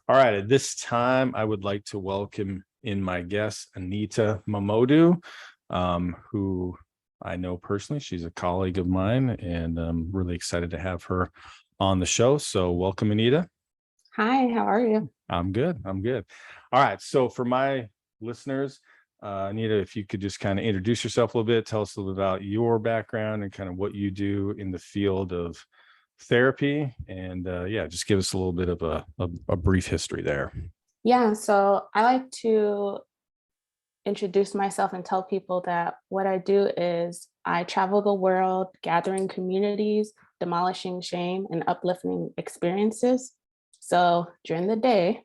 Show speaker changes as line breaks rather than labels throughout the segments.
All right, at this time, I would like to welcome in my guest, Anita Momodu, who I know personally. She's a colleague of mine, and I'm really excited to have her on the show. So welcome, Anita.
Hi, how are you?
I'm good. I'm good. All right. So for my listeners, Anita, if you could just kind of introduce yourself a little bit, tell us a little bit about your background and kind of what you do in the field of therapy, and yeah, just give us a little bit of a brief history there.
Yeah, so I like to introduce myself and tell people that what I do is I travel the world gathering communities, demolishing shame, and uplifting experiences. So during the day,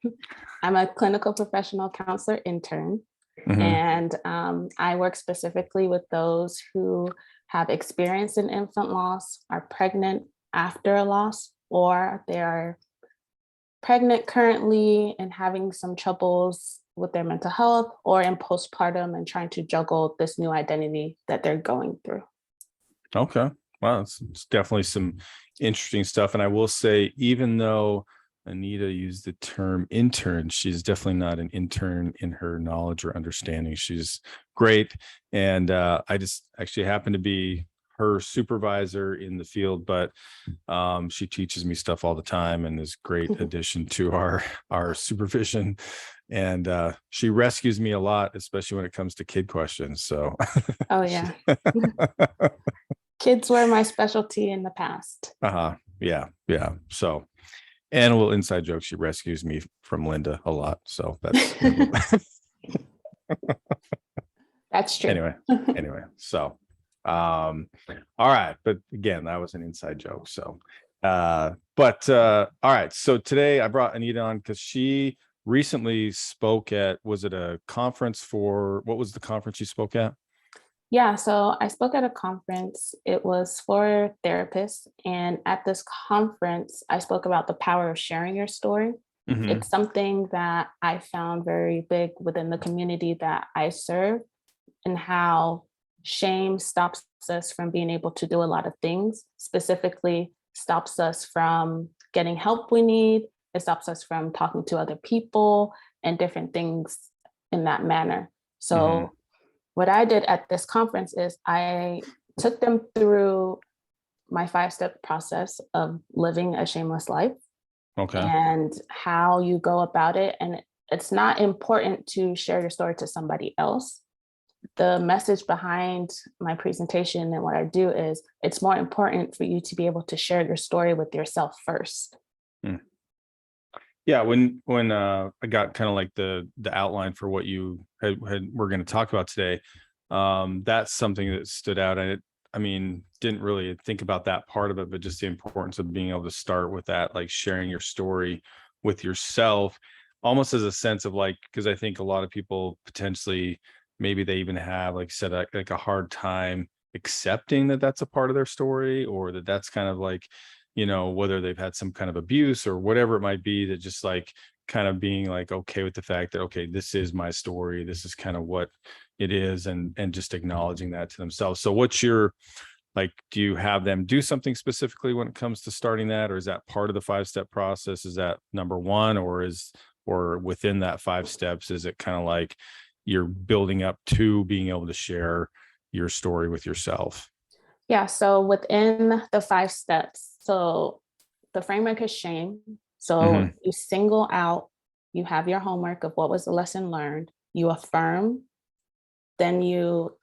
I'm a clinical professional counselor intern,
Mm-hmm.
and I work specifically with those who have experienced an infant loss, are pregnant after a loss, or they are pregnant currently and having some troubles with their mental health, or in postpartum and trying to juggle this new identity that they're going through.
Okay. Wow, it's definitely some interesting stuff. And I will say, even though Anita used the term intern, she's definitely not an intern in her knowledge or understanding. She's great. And I just actually happen to be her supervisor in the field, but she teaches me stuff all the time and is great addition to our supervision. And she rescues me a lot, especially when it comes to kid questions. So
Oh, yeah. Kids were my specialty in the past.
Yeah. So, and a little inside joke, she rescues me from Linda a lot. So that's
That's true.
anyway. So all right. But again, that was an inside joke. So all right. So today I brought Anita on because she recently spoke at, was it a conference what was the conference you spoke at?
Yeah, so I spoke at a conference. It was for therapists. And at this conference, I spoke about the power of sharing your story.
Mm-hmm.
It's something that I found very big within the community that I serve, and how shame stops us from being able to do a lot of things, specifically stops us from getting help we need. It stops us from talking to other people and different things in that manner.
Mm-hmm.
So what I did at this conference is I took them through my 5-step process of living a shameless life
Okay.
and how you go about it. And it's not important to share your story to somebody else. The message behind my presentation and what I do is it's more important for you to be able to share your story with yourself first.
Mm. Yeah, when I got kind of like the outline for what you had we're going to talk about today, that's something that stood out. And I mean, didn't really think about that part of it, but just the importance of being able to start with that, like sharing your story with yourself, almost as a sense of like, because I think a lot of people potentially, maybe they even have, like said, like a hard time accepting that that's a part of their story, or that that's kind of like, whether they've had some kind of abuse or whatever it might be, that just like kind of being like okay with the fact that, okay, this is my story, this is kind of what it is, and just acknowledging that to themselves. So what's your, like, do you have them do something specifically when it comes to starting that, or is that part of the 5-step process? Is that number one, or within that 5 steps, is it kind of like you're building up to being able to share your story with yourself?
Yeah, so within the 5 steps, so the framework is shame. So
Mm-hmm.
you single out, you have your homework of what was the lesson learned, you affirm, then you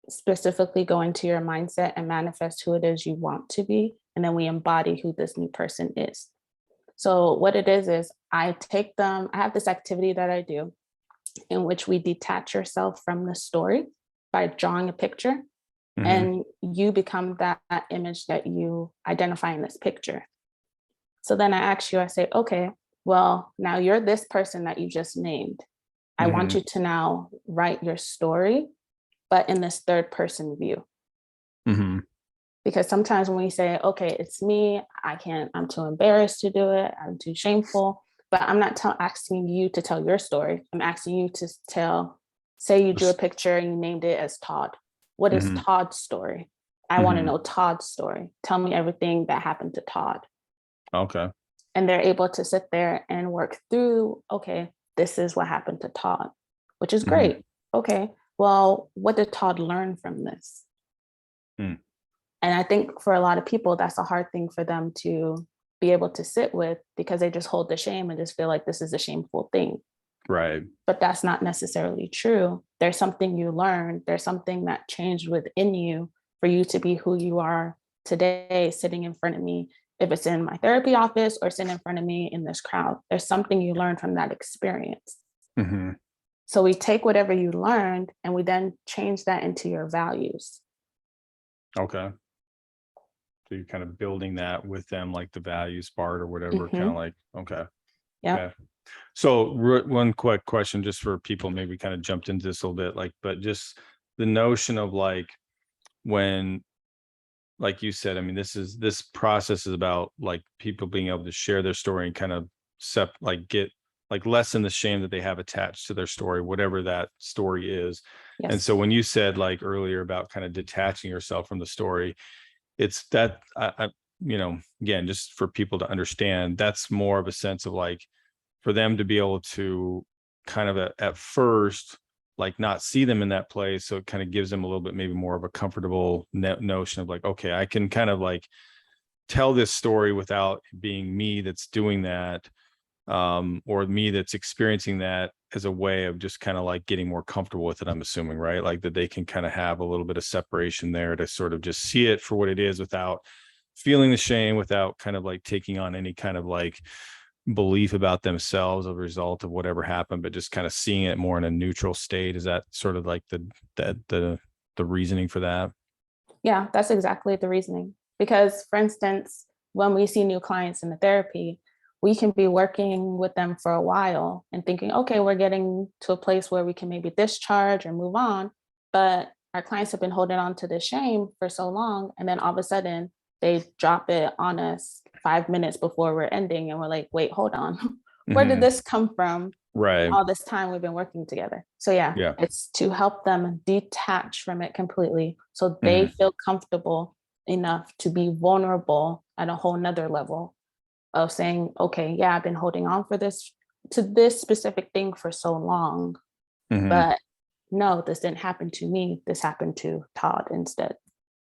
specifically go into your mindset and manifest who it is you want to be. And then we embody who this new person is. So what it is I take them, I have this activity that I do in which we detach yourself from the story by drawing a picture,
Mm-hmm.
and you become that image that you identify in this picture. So then I ask you, I say, okay, well, now you're this person that you just named. I want
Mm-hmm.
you to now write your story, but in this third person view.
Mm-hmm.
Because sometimes when we say, okay, it's me, I'm too embarrassed to do it, I'm too shameful, but I'm not asking you to tell your story. I'm asking you to say you drew a picture and you named it as Todd. What is
Mm-hmm.
Todd's story? I want to
Mm-hmm.
know Todd's story. Tell me everything that happened to Todd.
Okay.
And they're able to sit there and work through, okay, this is what happened to Todd, which is
Mhm.
great. Okay, well, what did Todd learn from this?
Mm.
And I think for a lot of people, that's a hard thing for them to be able to sit with, because they just hold the shame and just feel like this is a shameful thing.
Right.
But that's not necessarily true. There's something you learned, there's something that changed within you for you to be who you are today, sitting in front of me. If it's in my therapy office or sitting in front of me in this crowd, there's something you learned from that experience.
Mhm.
So we take whatever you learned and we then change that into your values.
Okay. So you're kind of building that with them, like the values part or whatever, kind of
Hmm.
like, okay.
Yeah.
Okay. So one quick question, just for people, maybe kind of jumped into this a little bit, like, but just the notion of like, when, like you said, I mean, this process is about like people being able to share their story and kind of like get like lessen the shame that they have attached to their story, whatever that story is. And
Yes.
so when you said like earlier about kind of detaching yourself from the story, it's that again, just for people to understand, that's more of a sense of like, for them to be able to kind of at first like not see them in that place, so it kind of gives them a little bit maybe more of a comfortable notion of like, okay, I can kind of like tell this story without being me that's doing that, or me that's experiencing that, as a way of just kind of like getting more comfortable with it, I'm assuming, right? Like that they can kind of have a little bit of separation there to sort of just see it for what it is without feeling the shame, without kind of like taking on any kind of like belief about themselves as a result of whatever happened, but just kind of seeing it more in a neutral state. Is that sort of like the reasoning for that?
Yeah, that's exactly the reasoning. Because, for instance, when we see new clients in the therapy, we can be working with them for a while and thinking, okay, we're getting to a place where we can maybe discharge or move on. But our clients have been holding on to the shame for so long. And then all of a sudden, they drop it on us 5 minutes before we're ending. And we're like, wait, hold on. Where did
Hmm.
this come from?
Right.
All this time we've been working together. So yeah,
Yeah.
it's to help them detach from it completely so they
Hmm.
feel comfortable enough to be vulnerable at a whole nother level of saying, okay, yeah, I've been holding on for this to this specific thing for so long,
Hmm.
but no, this didn't happen to me. This happened to Todd instead.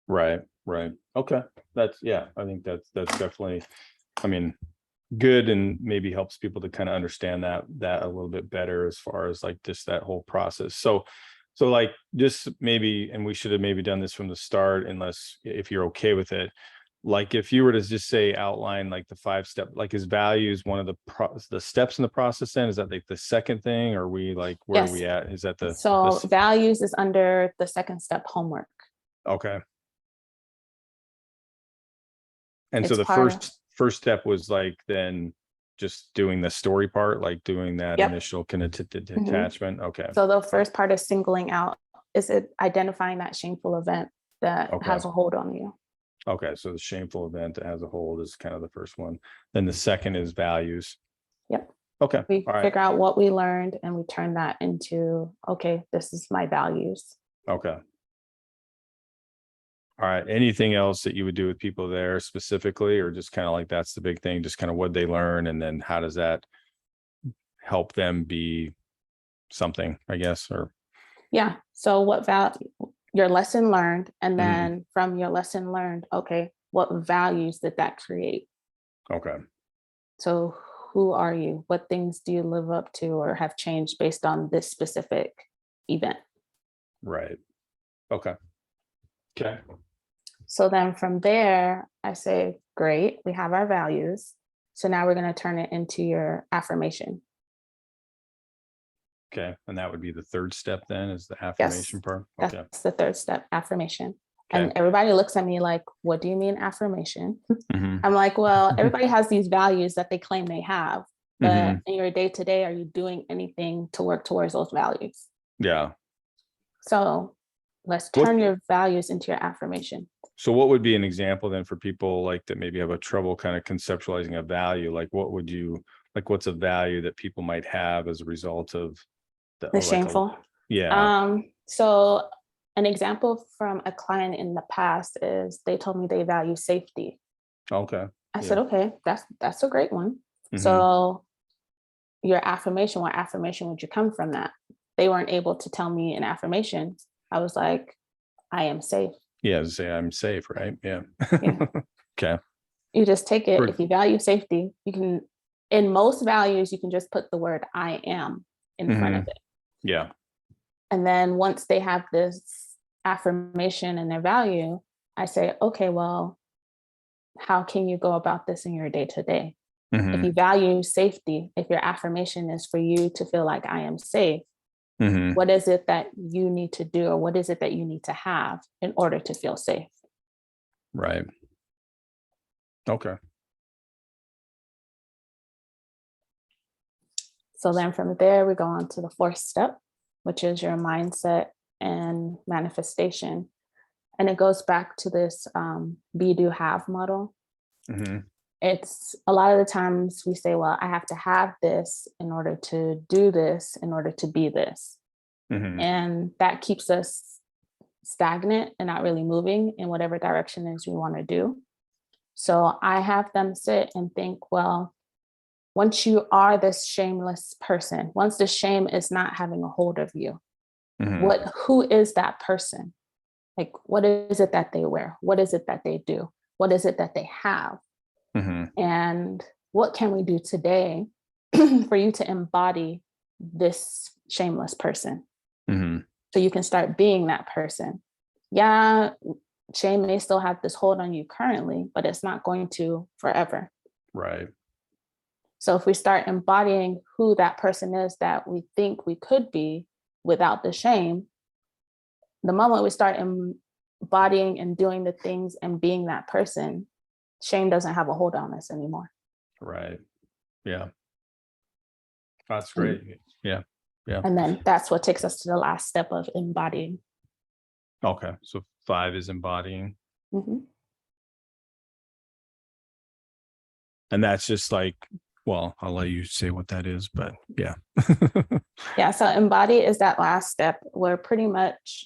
Right. Right. Okay. That's, yeah, I think that's definitely, I mean, good, and maybe helps people to kind of understand that a little bit better, as far as like just that whole process. So like, just maybe, and we should have maybe done this from the start, unless if you're okay with it, like if you were to just say outline like the 5 step, like is values one of the steps in the process, then is that like the second thing, or we like, where are
Yes.
we at, is that the
So
this?
values is under the second step homework.
Okay. And so
It's
the
part of,
first step was like then just doing the story part, like doing that
yep.
initial kind of
Mhm.
detachment. Okay.
So the first part is singling out, is it identifying that shameful event that
Okay.
has a hold on you.
Okay. So the shameful event as a whole is kind of the first one. Then the second is values.
Yep.
Okay.
We
All right.
figure out what we learned and we turn that into, okay, this is my values.
Okay. All right. Anything else that you would do with people there specifically, or just kind of like that's the big thing, just kind of what they learn, and then how does that help them be something, I guess, or
Yeah. So what your lesson learned, and
Mhm.
then from your lesson learned, okay, what values did that create?
Okay.
So who are you? What things do you live up to or have changed based on this specific event?
Right. Okay. Okay.
So then from there, I say, great, we have our values. So now we're going to turn it into your affirmation.
Okay. And that would be the third step then, is the
Yes,
affirmation part. Okay.
that's the third step, affirmation. And
Okay.
everybody looks at me like, what do you mean affirmation?
Hmm.
I'm like, well, everybody has these values that they claim they have, but
Hmm.
in your day to day, are you doing anything to work towards those values?
Yeah.
So let's
What,
turn your values into your affirmation.
so what would be an example then for people like that maybe have a trouble kind of conceptualizing a value? Like what would you, like what's a value that people might have as a result of the,
The
like a,
shameful.
yeah.
So an example from a client in the past is they told me they value safety.
Okay.
I
Yeah.
said, okay, that's a great one.
Mm-hmm.
So your affirmation, what affirmation would you come from that? They weren't able to tell me an affirmation. I was like, I am safe.
Yeah. Say I'm safe, right? Yeah.
Yeah.
Okay.
You just take it.
For-
If you value safety, you can, in most values, you can just put the word I am in front of
Mhm.
it.
Yeah.
And then once they have this affirmation and their value, I say, okay, well, how can you go about this in your day to day? If
Mhm.
you value safety, if your affirmation is for you to feel like I am safe,
Mhm.
what is it that you need to do, or what is it that you need to have in order to feel safe?
Right. Okay.
So then from there, we go on to the fourth step, which is your mindset and manifestation. And it goes back to this be, do, have model.
Mhm.
It's a lot of the times we say, well, I have to have this in order to do this, in order to be this.
Mhm.
And that keeps us stagnant and not really moving in whatever direction it is we want to do. So I have them sit and think, well, once you are this shameless person, once the shame is not having a hold of you,
Mhm.
who is that person? Like, what is it that they wear? What is it that they do? What is it that they have?
Mhm.
And what can we do today for you to embody this shameless person?
Mhm.
So you can start being that person. Yeah, shame may still have this hold on you currently, but it's not going to forever.
Right.
So if we start embodying who that person is that we think we could be without the shame, the moment we start embodying and doing the things and being that person, shame doesn't have a hold on us anymore.
Right. Yeah. That's
And,
great. Yeah. Yeah.
and then that's what takes us to the last step of embodying.
Okay. So 5 is embodying.
Mhm.
And that's just like, well, I'll let you say what that is, but yeah.
Yeah, so embody is that last step where pretty much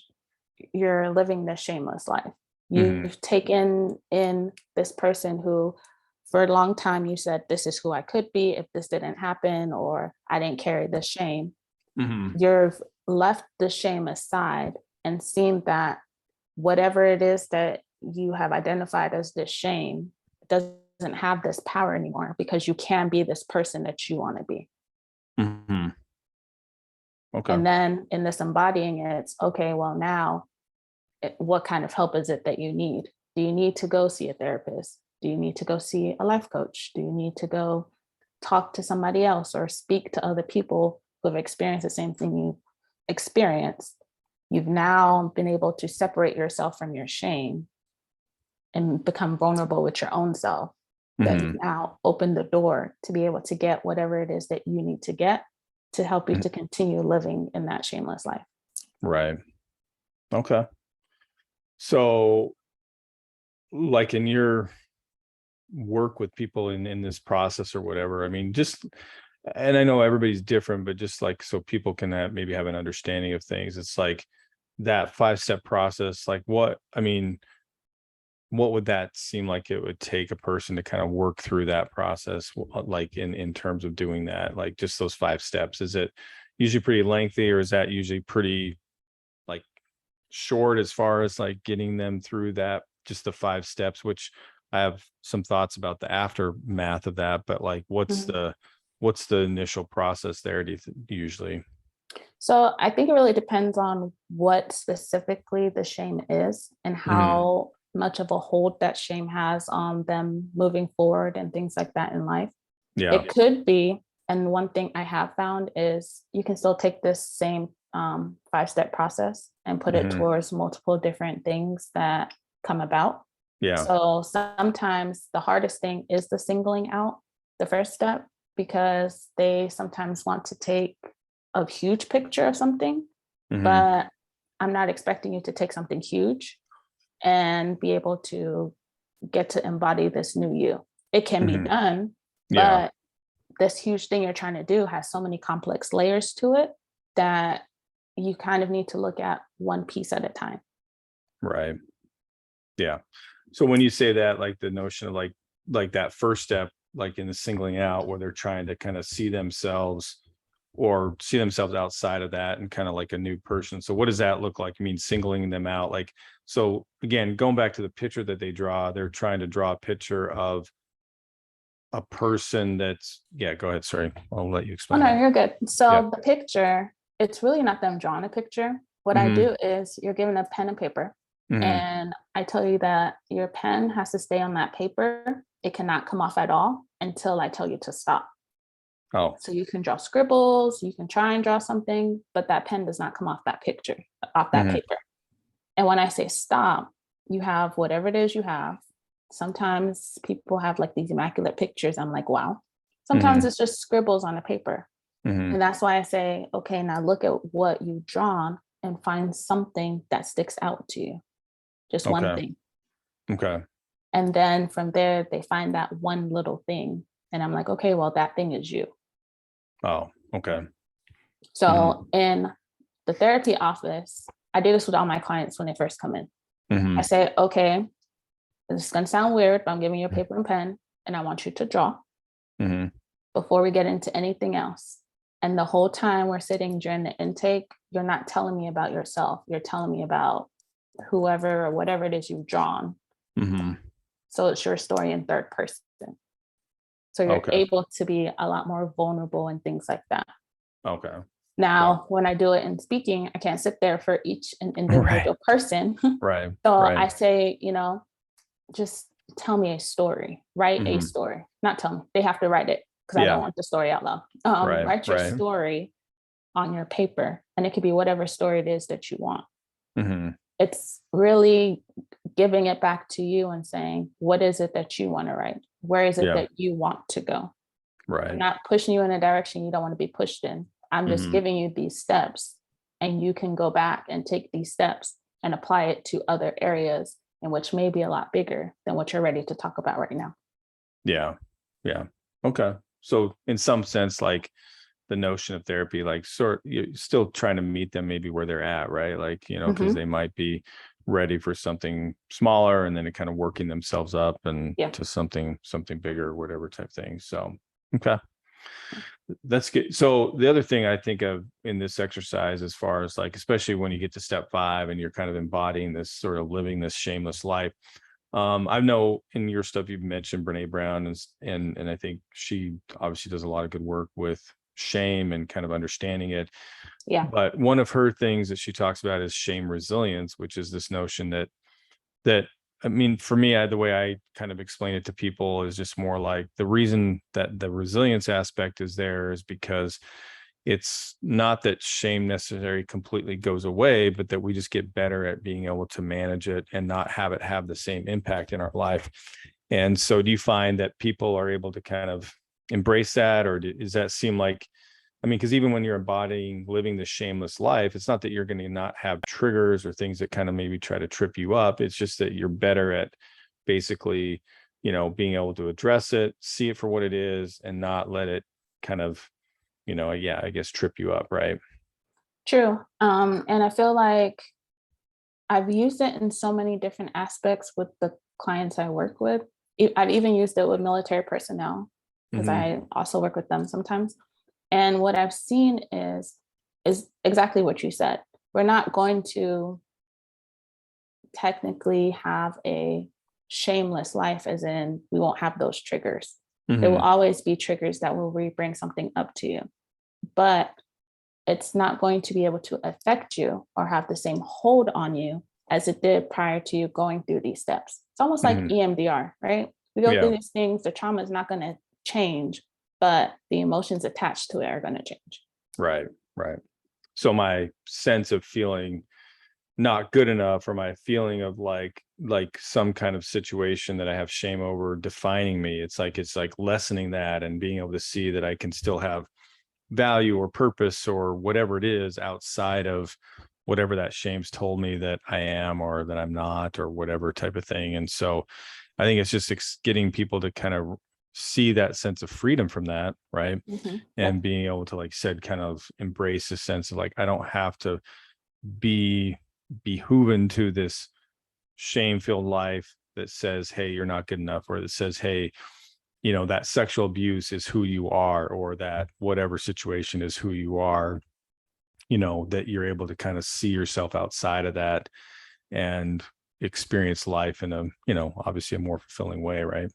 you're living this shameless life.
Mhm.
You've taken in this person who, for a long time, you said, this is who I could be if this didn't happen, or I didn't carry the shame.
Mhm.
You've left the shame aside and seen that whatever it is that you have identified as this shame doesn't have this power anymore because you can be this person that you want to be.
Mhm. Okay.
And then in this embodying, it's okay, well, now what kind of help is it that you need? Do you need to go see a therapist? Do you need to go see a life coach? Do you need to go talk to somebody else or speak to other people who have experienced the same thing you experienced? You've now been able to separate yourself from your shame and become vulnerable with your own self. That you've
Mhm.
now opened the door to be able to get whatever it is that you need to get to help you
Mhm.
to continue living in that shameless life.
Right. Okay. So like in your work with people in this process or whatever, I mean, just, and I know everybody's different, but just like so people can maybe have an understanding of things, it's like that 5-step process, like what, I mean, what would that seem like it would take a person to kind of work through that process, like in terms of doing that, like just those 5 steps? Is it usually pretty lengthy, or is that usually pretty like short as far as like getting them through that, just the 5 steps, which I have some thoughts about the aftermath of that, but like
Mhm.
what's the initial process there, do you usually?
So I think it really depends on what specifically the shame is and
Mhm.
how much of a hold that shame has on them moving forward and things like that in life.
Yeah.
It could be, and one thing I have found is you can still take this same 5-step process and put it
Mhm.
towards multiple different things that come about.
Yeah.
So sometimes the hardest thing is the singling out the first step because they sometimes want to take a huge picture of something,
Mhm.
but I'm not expecting you to take something huge and be able to get to embody this new you. It can be
Mhm.
done,
Yeah.
but this huge thing you're trying to do has so many complex layers to it that you kind of need to look at one piece at a time.
Right. Yeah. So when you say that, like the notion of like like that first step, like in the singling out, where they're trying to kind of see themselves outside of that and kind of like a new person. So what does that look like? I mean, singling them out, like, so again, going back to the picture that they draw, they're trying to draw a picture of a person that's, yeah, go ahead. Sorry. I'll let you
Oh,
explain
no,
that.
you're good.
Yeah.
So the picture, it's really not them drawing a picture. What I
Mhm.
do is you're given a pen and paper,
Mhm.
and I tell you that your pen has to stay on that paper. It cannot come off at all until I tell you to stop.
Oh,
So you can draw scribbles, you can try and draw something, but that pen does not come off that picture, off that
Mhm.
paper. And when I say stop, you have whatever it is you have. Sometimes people have like these immaculate pictures. I'm like, wow. Sometimes
Mhm.
it's just scribbles on a paper.
Mhm.
And that's why I say, okay, now look at what you've drawn and find something that sticks out to you. Just one
Okay.
thing.
Okay.
And then from there, they find that one little thing. And I'm like, okay, well, that thing is you.
Oh, okay.
So in the therapy office, I do this with all my clients when they first come in. I
Mhm.
say, okay, this is going to sound weird, but I'm giving you a paper and pen, and I want you to draw
Mhm.
before we get into anything else. And the whole time we're sitting during the intake, you're not telling me about yourself. You're telling me about whoever or whatever it is you've drawn.
Mhm.
So it's your story in third person. So you're
Okay.
able to be a lot more vulnerable and things like that.
Okay.
Now, when I do it in speaking, I can't sit there for each
Right.
individual person.
Right.
So
Right.
I say, just tell me a story, write a
Mhm.
story. Not tell me, they have to write it because I don't
Yeah.
want the story out loud.
Right.
Write your
Right.
story on your paper, and it could be whatever story it is that you want.
Mhm.
It's really giving it back to you and saying, what is it that you want to write? Where is it
Yeah.
that you want to go? I'm
Right.
not pushing you in a direction you don't want to be pushed in. I'm just
Mhm.
giving you these steps, and you can go back and take these steps and apply it to other areas in which may be a lot bigger than what you're ready to talk about right now.
Yeah. Yeah. Okay. So in some sense, like the notion of therapy, like you're still trying to meet them maybe where they're at, right? Like, because
Mhm.
they might be ready for something smaller and then it kind of working themselves up and
Yeah.
to something bigger, whatever type thing. So, okay. That's good. So the other thing I think of in this exercise, as far as like, especially when you get to step 5 and you're kind of embodying this sort of living this shameless life. I know in your stuff you've mentioned Brene Brown, and I think she obviously does a lot of good work with shame and kind of understanding it.
Yeah.
But one of her things that she talks about is shame resilience, which is this notion that I mean, for me, the way I kind of explain it to people is just more like the reason that the resilience aspect is there is because it's not that shame necessarily completely goes away, but that we just get better at being able to manage it and not have it have the same impact in our life. And so do you find that people are able to kind of embrace that, or does that seem like, I mean, because even when you're embodying living the shameless life, it's not that you're going to not have triggers or things that kind of maybe try to trip you up. It's just that you're better at basically, being able to address it, see it for what it is, and not let it kind of, yeah, I guess trip you up, right?
True. And I feel like I've used it in so many different aspects with the clients I work with. I've even used it with military personnel because
Hmm.
I also work with them sometimes. And what I've seen is exactly what you said. We're not going to technically have a shameless life, as in we won't have those triggers. There will
Hmm.
always be triggers that will bring something up to you, but it's not going to be able to affect you or have the same hold on you as it did prior to you going through these steps. It's almost like
Hmm.
EMDR, right? We go through
Yeah.
these things, the trauma is not going to change, but the emotions attached to it are going to change.
Right. Right. So my sense of feeling not good enough, or my feeling of like some kind of situation that I have shame over defining me, it's like lessening that and being able to see that I can still have value or purpose or whatever it is outside of whatever that shame's told me that I am or that I'm not or whatever type of thing. And so I think it's just getting people to kind of see that sense of freedom from that, right?
Mhm.
And
Yep.
being able to, like said, kind of embrace a sense of like, I don't have to be behooven to this shame-filled life that says, hey, you're not good enough, or that says, hey, you know, that sexual abuse is who you are, or that whatever situation is who you are, you know, that you're able to kind of see yourself outside of that and experience life in a, you know, obviously a more fulfilling way, right?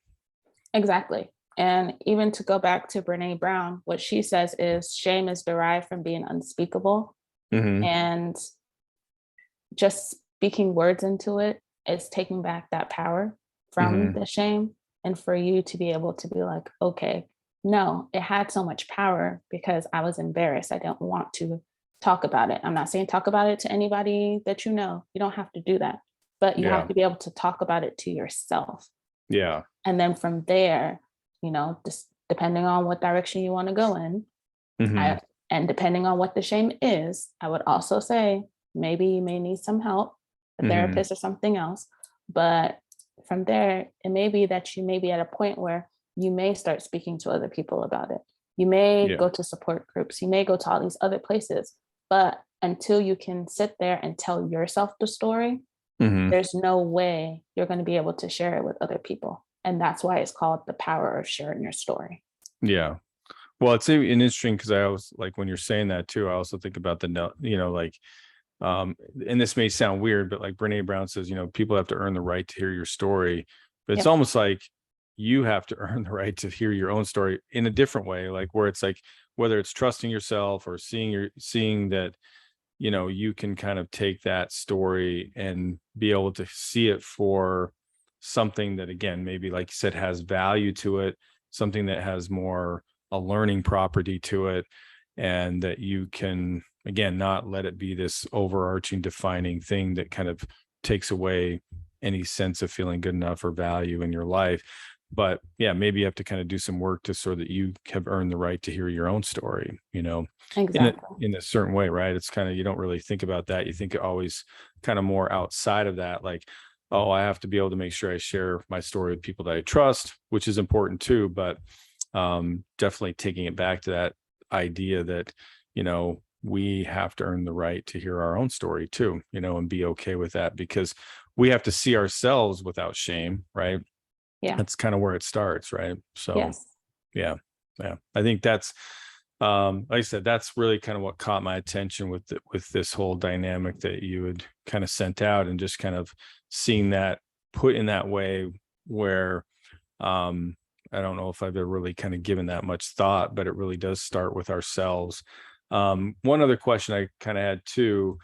Exactly. And even to go back to Brene Brown, what she says is shame is derived from being unspeakable.
Hmm.
And just speaking words into it is taking back that power from
Hmm.
the shame. And for you to be able to be like, okay, no, it had so much power because I was embarrassed. I didn't want to talk about it. I'm not saying talk about it to anybody that you know. You don't have to do that. But you have
Yeah.
to be able to talk about it to yourself.
Yeah.
And then from there, just depending on what direction you want to go in,
Hmm.
I and depending on what the shame is, I would also say maybe you may need some help, a
Hmm.
therapist or something else. But from there, it may be that you may be at a point where you may start speaking to other people about it. You may
Yeah.
go to support groups, you may go to all these other places. But until you can sit there and tell yourself the story,
Hmm.
there's no way you're going to be able to share it with other people. And that's why it's called the power of sharing your story.
Yeah. Well, it's interesting because I always like when you're saying that too. I also think about the you know, like, and this may sound weird, but like Brene Brown says, you know, people have to earn the right to hear your story. But it's
Yep.
almost like you have to earn the right to hear your own story in a different way, like where it's like whether it's trusting yourself or seeing that, you know, you can kind of take that story and be able to see it for something that, again, maybe like you said, has value to it, something that has more a learning property to it, and that you can, again, not let it be this overarching defining thing that kind of takes away any sense of feeling good enough or value in your life. But yeah, maybe you have to kind of do some work to so that you have earned the right to hear your own story, you know,
Exactly.
in a certain way, right? It's kind of, you don't really think about that. You think always kind of more outside of that, like, oh, I have to be able to make sure I share my story with people that I trust, which is important too. But definitely taking it back to that idea that, you know, we have to earn the right to hear our own story too, you know, and be okay with that, because we have to see ourselves without shame, right?
Yeah.
That's kind of where it starts, right? So
Yes.
yeah, yeah, I think that's like I said, that's really kind of what caught my attention with with this whole dynamic that you had kind of sent out, and just kind of seeing that put in that way where um I don't know if I've ever really kind of given that much thought, but it really does start with ourselves. One other question I kind of had too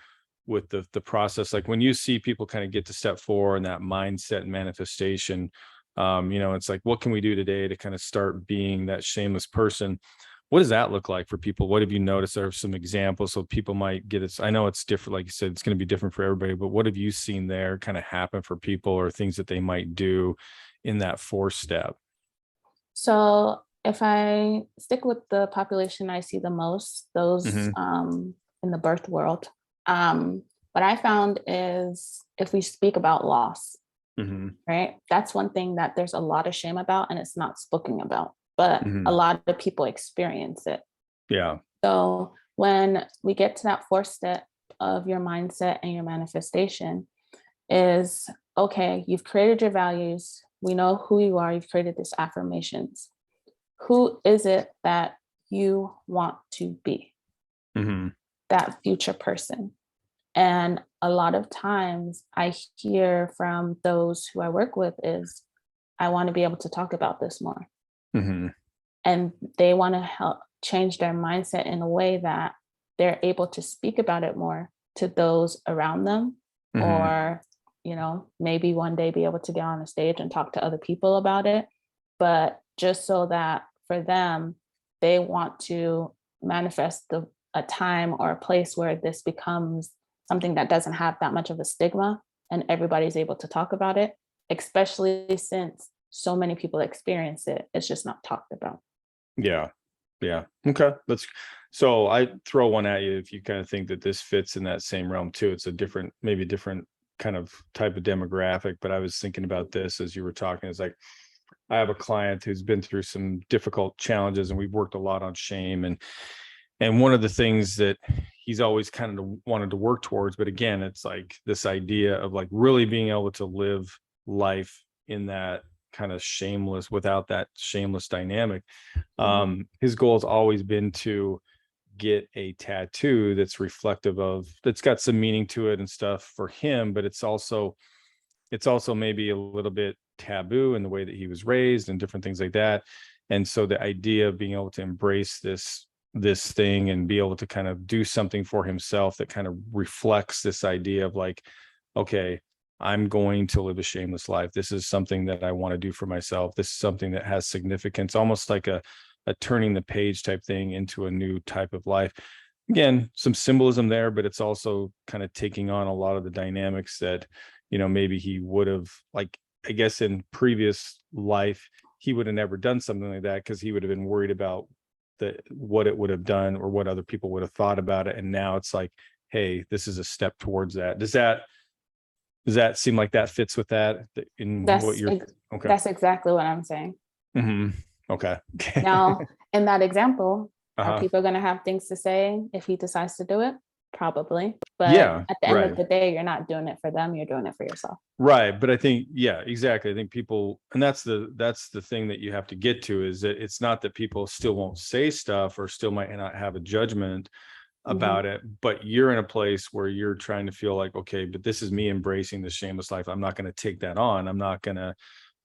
with the process, like when you see people kind of get to step 4 and that mindset and manifestation, you know, it's like, what can we do today to kind of start being that shameless person? What does that look like for people? What have you noticed? There are some examples so people might get it. I know it's different, like you said, it's going to be different for everybody, but what have you seen there kind of happen for people, or things that they might do in that 4 step?
So if I stick with the population I see the most, those
Hmm.
in the birth world, what I found is if we speak about loss,
Hmm.
right? That's one thing that there's a lot of shame about and it's not spoken about, but a
Hmm.
lot of people experience it.
Yeah.
So when we get to that 4th step of your mindset and your manifestation is okay, you've created your values. We know who you are. You've created these affirmations. Who is it that you want to be?
Hmm.
That future person. And a lot of times I hear from those who I work with is, I want to be able to talk about this more.
Hmm.
And they want to help change their mindset in a way that they're able to speak about it more to those around them,
Hmm.
or maybe one day be able to get on a stage and talk to other people about it, but just so that for them they want to manifest a time or a place where this becomes something that doesn't have that much of a stigma and everybody's able to talk about it, especially since so many people experience it, it's just not talked about.
Yeah. Yeah. Okay. So I throw one at you if you kind of think that this fits in that same realm too. It's a different, maybe different kind of type of demographic, but I was thinking about this as you were talking. It's like, I have a client who's been through some difficult challenges, and we've worked a lot on shame. And one of the things that he's always kind of wanted to work towards, but again, it's like this idea of like really being able to live life in that kind of shameless, without that shameless dynamic.
Mhm.
His goal has always been to get a tattoo that's reflective of, that's got some meaning to it and stuff for him, but it's also maybe a little bit taboo in the way that he was raised and different things like that. And so the idea of being able to embrace this thing and be able to kind of do something for himself that kind of reflects this idea of like, okay, I'm going to live a shameless life. This is something that I want to do for myself. This is something that has significance, almost like a turning the page type thing into a new type of life. Again, some symbolism there, but it's also kind of taking on a lot of the dynamics that, maybe he would have, like, I guess in previous life, he would have never done something like that because he would have been worried about what it would have done or what other people would have thought about it. And now it's like, hey, this is a step towards that. Does that seem like that fits with that in what
That's
you're okay?
that's exactly what I'm saying.
Hmm. Okay.
Now, in that example, are
Uh-huh.
people going to have things to say if he decides to do it? Probably. But
Yeah,
at the end of
right.
the day, you're not doing it for them, you're doing it for yourself.
Right. But I think, yeah, exactly. I think people, and that's the thing that you have to get to, is that it's not that people still won't say stuff or still might not have a judgment
Mhm.
about it, but you're in a place where you're trying to feel like, okay, but this is me embracing the shameless life. I'm not going to take that on. I'm not going to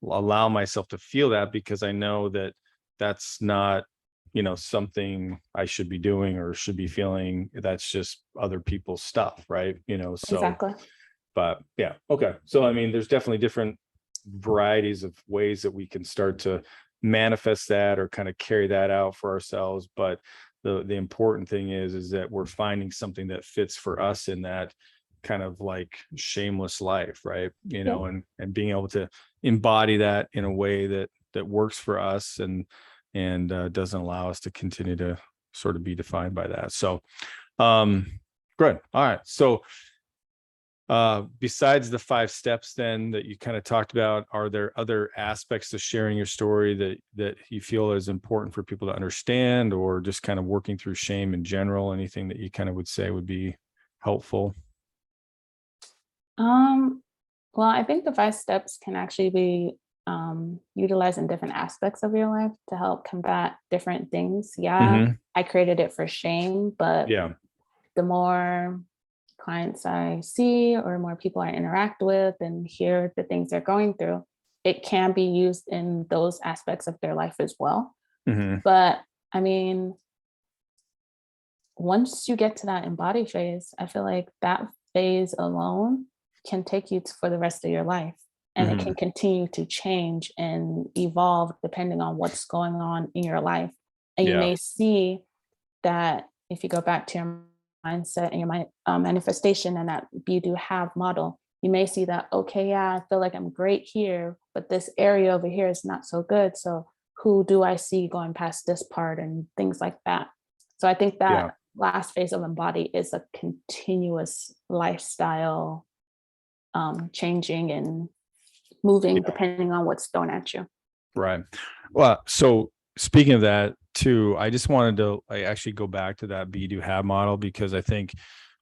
allow myself to feel that because I know that that's not, something I should be doing or should be feeling. That's just other people's stuff, right? So,
Exactly.
but yeah, okay. So I mean, there's definitely different varieties of ways that we can start to manifest that or kind of carry that out for ourselves. But the important thing is that we're finding something that fits for us in that kind of like shameless life, right?
Yep.
And being able to embody that in a way that works for us and doesn't allow us to continue to sort of be defined by that. So um good. All right. So besides the 5 steps then that you kind of talked about, are there other aspects to sharing your story that you feel is important for people to understand, or just kind of working through shame in general? Anything that you kind of would say would be helpful?
Um, well, I think the 5 steps can actually be utilized in different aspects of your life to help combat different things. Yeah,
Hmm.
I created it for shame, but
Yeah.
the more clients I see or more people I interact with and hear the things they're going through, it can be used in those aspects of their life as well.
Hmm.
But I mean, once you get to that embody phase, I feel like that phase alone can take you for the rest of your life. And it can
Hmm.
continue to change and evolve depending on what's going on in your life. And you
Yeah.
may see that if you go back to your mindset and your manifestation and that be do have model, you may see that, okay, yeah, I feel like I'm great here, but this area over here is not so good. So who do I see going past this part and things like that? So I think
Yeah.
that last phase of embody is a continuous lifestyle changing and moving
Yeah.
depending on what's thrown at you.
Right. Well, so speaking of that too, I just wanted to actually go back to that be do have model, because I think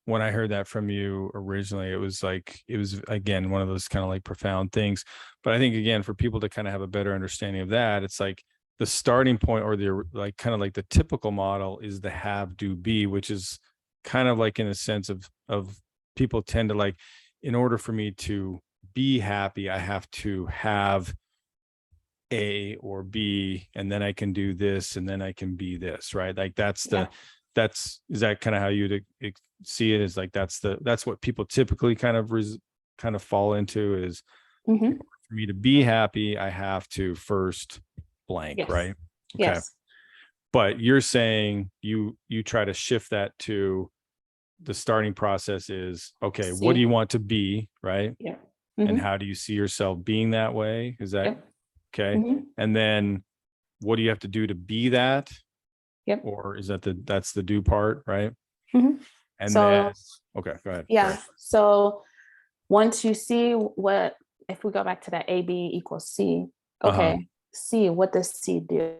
when I heard that from you originally, it was again one of those kind of like profound things. But I think again, for people to kind of have a better understanding of that, it's like the starting point, or the like kind of like the typical model is the have do be, which is kind of like in a sense of people tend to like, in order for me to be happy, I have to have A or B, and then I can do this, and then I can be this, right? Like
Yeah.
is that kind of how you'd see it? Is like that's what people typically kind of kind of fall into, is in
Hmm.
order for me to be happy, I have to first blank,
Yes.
right? Okay.
Yes.
But you're saying you try to shift that to the starting process is, okay, what do
See.
you want to be, right?
Yeah.
And
Hmm.
how do you see yourself being that way? Is that
Yep.
okay?
Hmm.
And then what do you have to do to be that?
Yep.
Or is that's the do part, right?
Hmm.
And then
So
okay, go ahead. Sorry.
yeah. So once you see what, if we go back to that AB equals C,
Uh-huh.
okay, C, what does C do?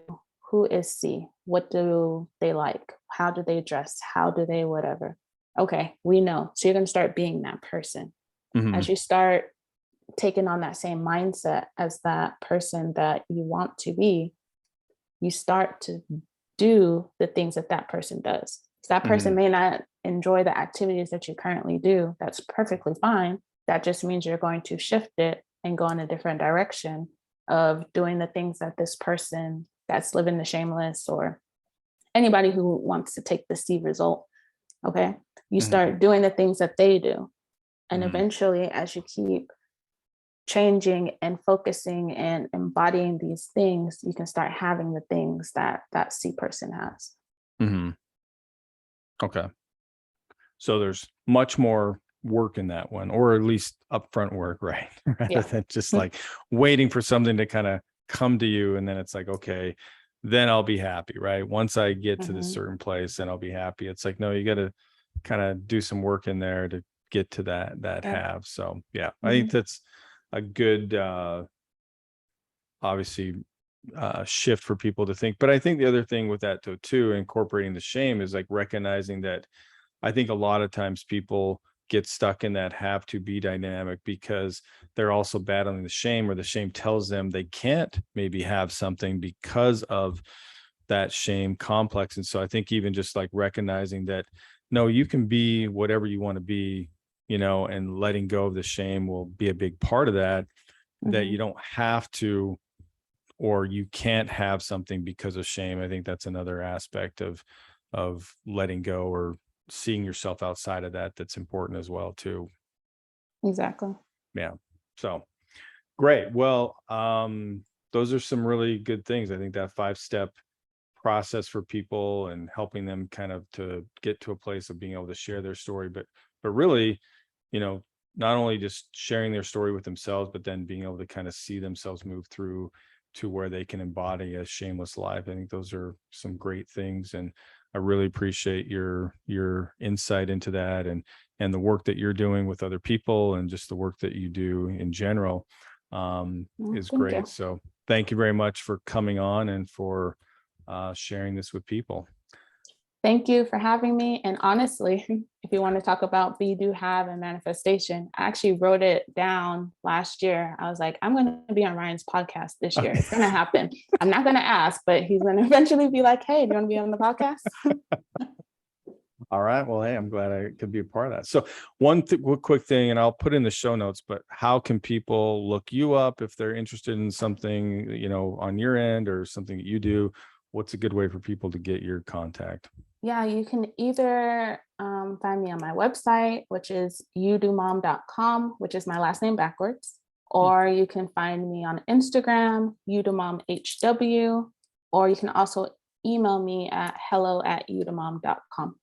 Who is C? What do they like? How do they dress? How do they whatever? Okay, we know. So you're going to start being that person. As
Hmm.
you start taking on that same mindset as that person that you want to be, you start to do the things that that person does. So that person
Mhm.
may not enjoy the activities that you currently do. That's perfectly fine. That just means you're going to shift it and go in a different direction of doing the things that this person that's living the shameless, or anybody who wants to take the C result, okay? You
Mhm.
start doing the things that they do. And
Mhm.
eventually, as you keep changing and focusing and embodying these things, you can start having the things that that C person has.
Mhm. Okay. So there's much more work in that one, or at least upfront work, right? Rather
Yeah.
than just like waiting for something to kind of come to you. And then it's like, okay, then I'll be happy, right? Once I get to this
Mhm.
certain place, then I'll be happy. It's like, no, you got to kind of do some work in there to get to that
Yeah.
have. So yeah, I think
Mhm.
that's a good obviously shift for people to think. But I think the other thing with that too, incorporating the shame, is like recognizing that I think a lot of times people get stuck in that have to be dynamic because they're also battling the shame, or the shame tells them they can't maybe have something because of that shame complex. And so I think even just like recognizing that, no, you can be whatever you want to be, and letting go of the shame will be a big part of that, that you
Mhm.
don't have to, or you can't have something because of shame. I think that's another aspect of letting go, or seeing yourself outside of that, that's important as well too.
Exactly.
Yeah. So great. Well, those are some really good things. I think that 5-step process for people, and helping them kind of to get to a place of being able to share their story, but really, you know, not only just sharing their story with themselves, but then being able to kind of see themselves move through to where they can embody a shameless life. I think those are some great things. And I really appreciate your insight into that, and the work that you're doing with other people, and just the work that you do in general
Well,
is
thank
great.
you.
So thank you very much for coming on, and for sharing this with people.
Thank you for having me. And honestly, if you want to talk about be, do, have, and manifestation, I actually wrote it down last year. I was like, I'm going to be on Ryan's podcast this year.
Okay.
It's going to happen. I'm not going to ask, but he's going to eventually be like, hey, do you want to be on the podcast?
All right. Well, hey, I'm glad I could be a part of that. So quick thing, and I'll put in the show notes, but how can people look you up if they're interested in something, on your end, or something that you do? What's a good way for people to get your contact?
Yeah, you can either find me on my website, which is youdomom.com, which is my last name backwards,
Hmm.
or you can find me on Instagram, youdomomhw, or you can also email me at hello@youdomom.com.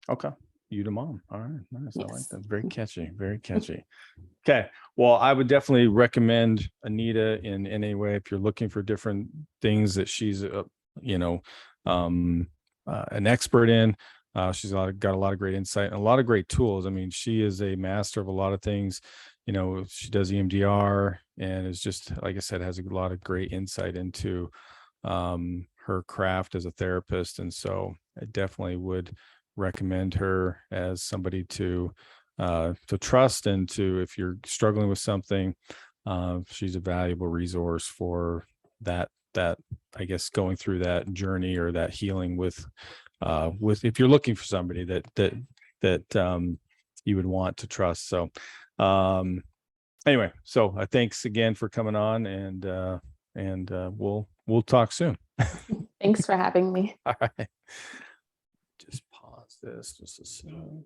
Okay. You to mom. All right. Nice. I like
Yes.
that. Very catchy. Very catchy. Okay. Well, I would definitely recommend Anita in any way if you're looking for different things that she's, you know, um, an expert in. She's got a lot of great insight and a lot of great tools. I mean, she is a master of a lot of things. She does EMDR, and is just, like I said, has a lot of great insight into her craft as a therapist. And so I definitely would recommend her as somebody to trust, and to, if you're struggling with something, she's a valuable resource for that I guess going through that journey, or that healing with if you're looking for somebody that you would want to trust. So um anyway, so thanks again for coming on, and we'll talk soon.
Thanks for having me.
All right. Just pause this just a second.